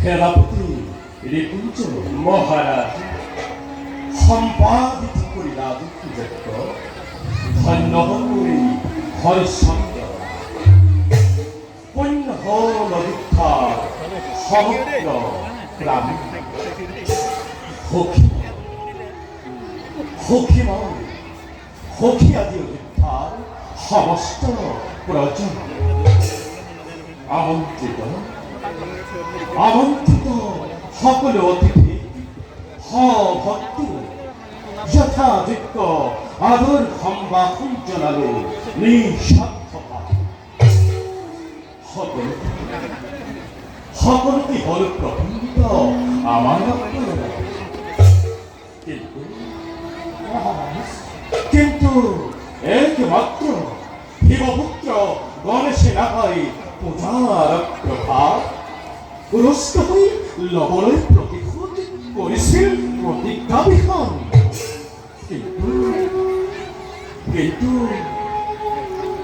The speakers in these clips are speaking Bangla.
সেনাপতি ঋতুঞ্জ মহারাজ সম্পাদিত করি রাজকীয়ত্ব ধন্য হরি হরিশ্চন্দ্র পুণ্য নদীক্ষা সমগ্র গ্রাম হকি হকিময় হকি আদি অধিকার সমস্ত প্রয়োজন আমন্ত্রিত আমন্ত্রিত সকল অতিথি ভক্তি যথাযোগ্য আদর সম্ভাষণ জানালো নিঃস্বার্থতা সকলকে হল প্রফুল্লিত আমার কিন্তু একমাত্র শিবপুত্র গণেশে না হয় পূজার প্রভাব পুরস্ক হয়ে লবণের প্রতিশোধ করেছিল প্রতিজ্ঞা বিধান কিন্তু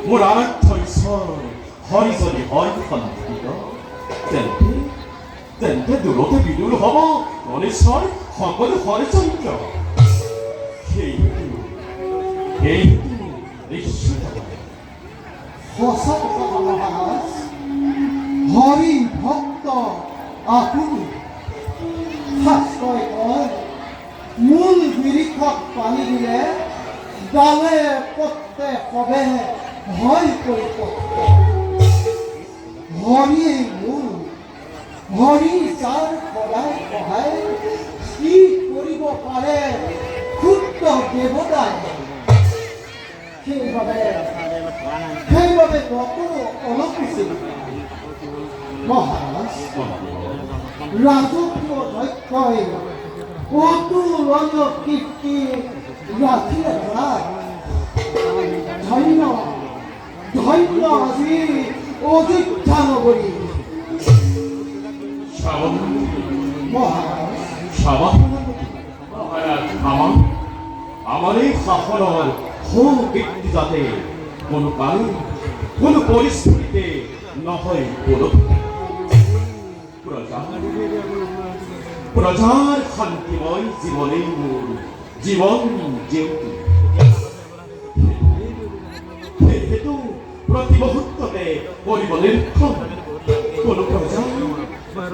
মোৰ আৰাধ্য ঈশ্বৰ হৰি যদি হয় সন্তুষ্ট তেন্তে দূৰতে বিদুৰ হ'ব গণেশৰ সকলো হৰিচন্দ্ৰ সেইটো নিশ্চিত সঁচা কথা মহাৰাজ হৰি ভক্ত আপুনি শাস্ত্ৰই কয় মূল বিৰিষক পানী দিলে ডালে পত্তে সবে হয় পৰিপক্ক হৰিয়ে মূল হৰি যাৰ সদায় সহায় কি কৰিব পাৰে ক্ষুদ্ৰ দেৱতাই সেইবাবে কতো অলপিছিল মহাৰাজ ৰাজকীয় দক্ষই অতুলনীয় কীৰ্তি ৰাখিলে ধন্য ধন্য আজি অযোধ্যা নগৰী মহারাজ আমার এই শাসনের কীর্তি যাতে কোনো কারণ কোনো পরিস্থিতিতে নহয় প্রজার শান্তিময় জীবনেই মূল জীবন যেহেতু সেহেতু প্রতি মুহূর্ততে কৰিবলৈ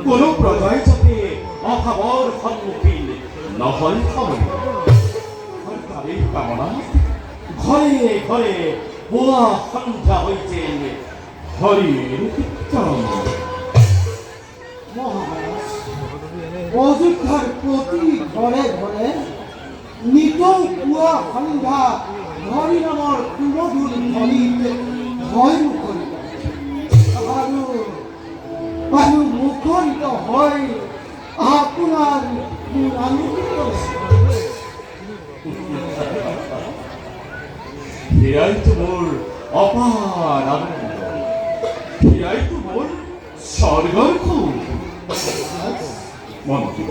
কোনো প্রজাই যাতে অভাৱৰ সন্মুখীন নহয় সরকারের কামনা ঘরে ঘরে বোয়া সন্ধ্যা হয়েছে হরির কীর্তন অযোধ্যার প্রতি ঘরে ঘরে নিতৌ পুয়া সন্ধ্যা হরিনামৰ সুমধুৰ ধ্বনিত ভয় মুখৰিত আৰু মুখৰিত হৈ আপোনাৰ গুণান্বিত এরাই তো মোর অপার আনন্দ, এরাই তো মোর স্বর্গর খুন। মন্ত্রী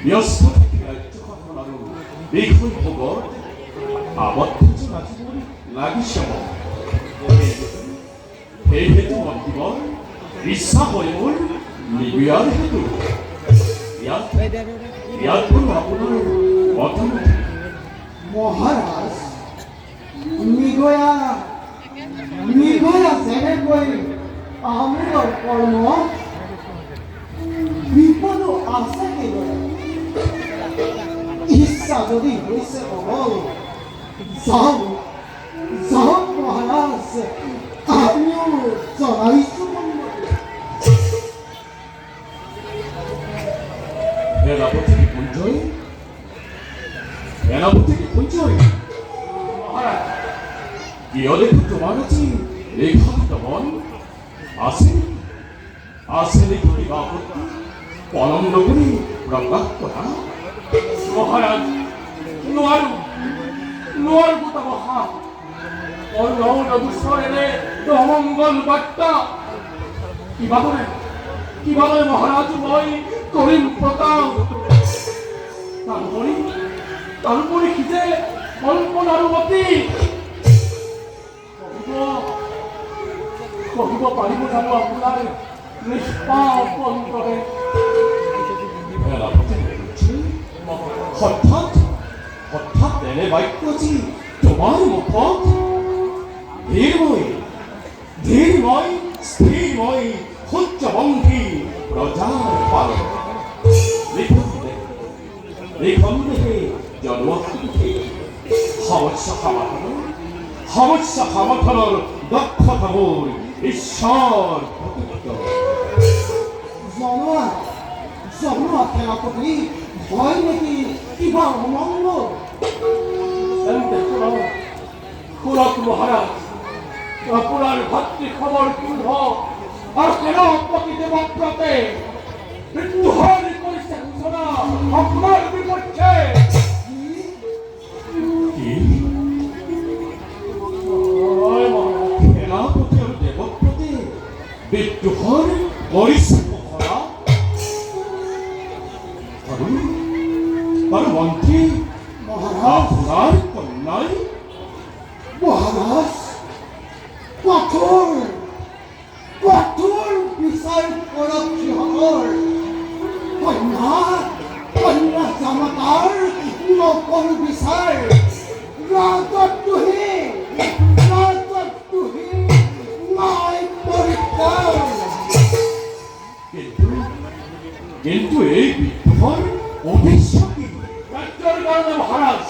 ব্যস্ত থাকি রাজ্য শাসন আৰু বিষয় ভোগত আবদ্ধ যে নাচিবলৈ লাগিছে মোক। সেই হেতু মন্ত্ৰীবৰ ইচ্ছা হয় মোৰ নিবিয়াৰ হেতু ইয়াত কোনো আপোনাৰ মতামত মহাৰাজ মৃগয়া যেনেকৈ আমোদৰ কৰ্ম বিপদ আছে কেৱল ইচ্ছা যদি হৈছে অবল যাওক মহাৰাজ আমিও জনাইছো সেনাপতি কুঞ্জয় মহারাজ কিয় দেখো তোমার কাছে এইখন দমন আছে দেখি কিবা আপত্তি পলম নগরী প্রকাশ করা। মহারাজ নোৱাৰো গোটা মহা অনবসরেনে অমঙ্গল বার্তা কিভাবে মহারাজ মই কৰিম প্ৰতাপ। তাৰোপৰি কি যে কল্পনাৰো অতি কহিব পাৰিব জানো আপোনাৰ নিষ্পাপ অন্তৰে। হঠাৎ এনে বাক্যজি তোমাৰ মুখত ধীৰময় স্থিৰময় সূৰ্যবংশী ৰজাৰ পালন লিখন দেখে জন্মে সমস্যা সমাধানৰ দক্ষতা মোৰ ঈশ্বৰ জনোৱা সেনাপতি ভয় নেকি কিবা অমংগল? শুনক মহারাজ, আপনার ভাতৃ খবর পূর্ব আর কেন প্রকৃতি বক্রতে মৃত্যুহরণ করেছে ঘোষণা আপনার বিপক্ষে। সেনাপতি আর দেবপ্রতি মৃত্যুহরণ করেছে ঘোষণা আর মন্ত্রী আপনার কন্যাই মহারাজ কঠোর বিচার কৰক সিহঁতৰ কন্যা জামাতাৰ নকল বিচাৰ ৰাজদ্ৰোহী নাই পৰিত্ৰাণ। কিন্তু এই বিদ্ৰোহৰ উদ্দেশ্য কি? ৰাজ্যৰ কাৰণে মহাৰাজ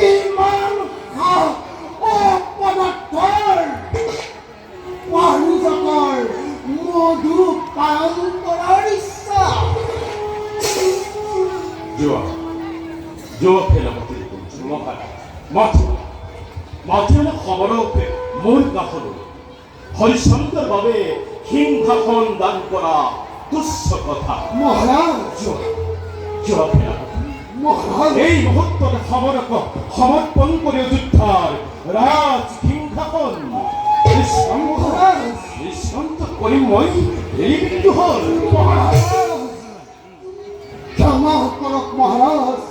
ইমান অপদাৰ্থৰ পাৰিজাতৰ মধু পান কৰাৰ ইচ্ছা। যোৱা সেনাপতি মহাৰাজ খবৰক মূল কাষলৈ হৰিশ্চন্দ্ৰৰ বাবে সিংহাসন দান কৰা তুচ্ছ কথা। মহাৰাজ যোৱা সেনাপতি মহাৰাজ এই মুহূর্তত খবরক সমর্পণ করে অযোধ্যার রাজ সিংহাসন নিঃসন্ত করি মই এই বিদ্ৰোহৰ ক্ষমা কৰক মহাৰাজ,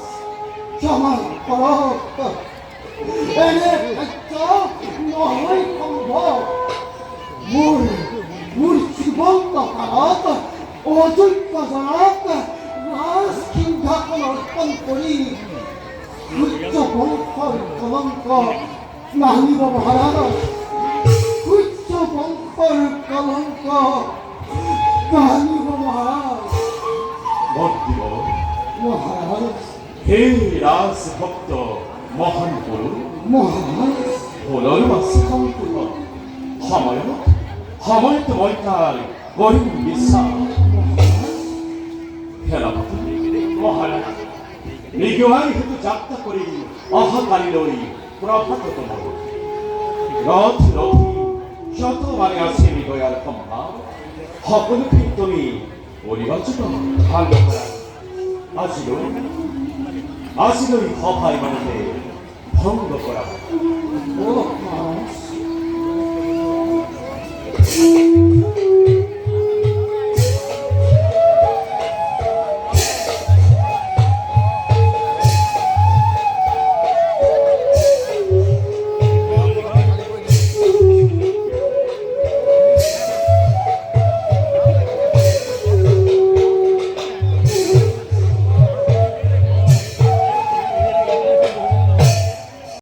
ক্ষমা কৰক। এনে কাৰ্য নহয় সম্ভৱ। মোৰ জীৱন্ত কালত অযোগ্যজনক ৰাজ সিংহাসন অৰ্পণ কৰি সূৰ্য বংশৰ কলংক নাহিব মহাৰাজ। সূৰ্য বংশৰ কলংক নাহিব মহাৰাজ। মহাৰাজ হে রাজ ভক্ত মহান পুরুষ মহাৰাজ পুনর্বাস সংকুল হাময় তো ময়তাল গরিব বিসা হেলা মহারাজ নিগমাই হেতু যাত্রা করি অহকারী লই প্রভাত তোমার রথ রথি যত মানে আছে হৃদয়ার ক্ষমা সকলকে তুমি পরিবাচক ভালো করা আসিল এই সভায় মানে ভঙ্গ করা ও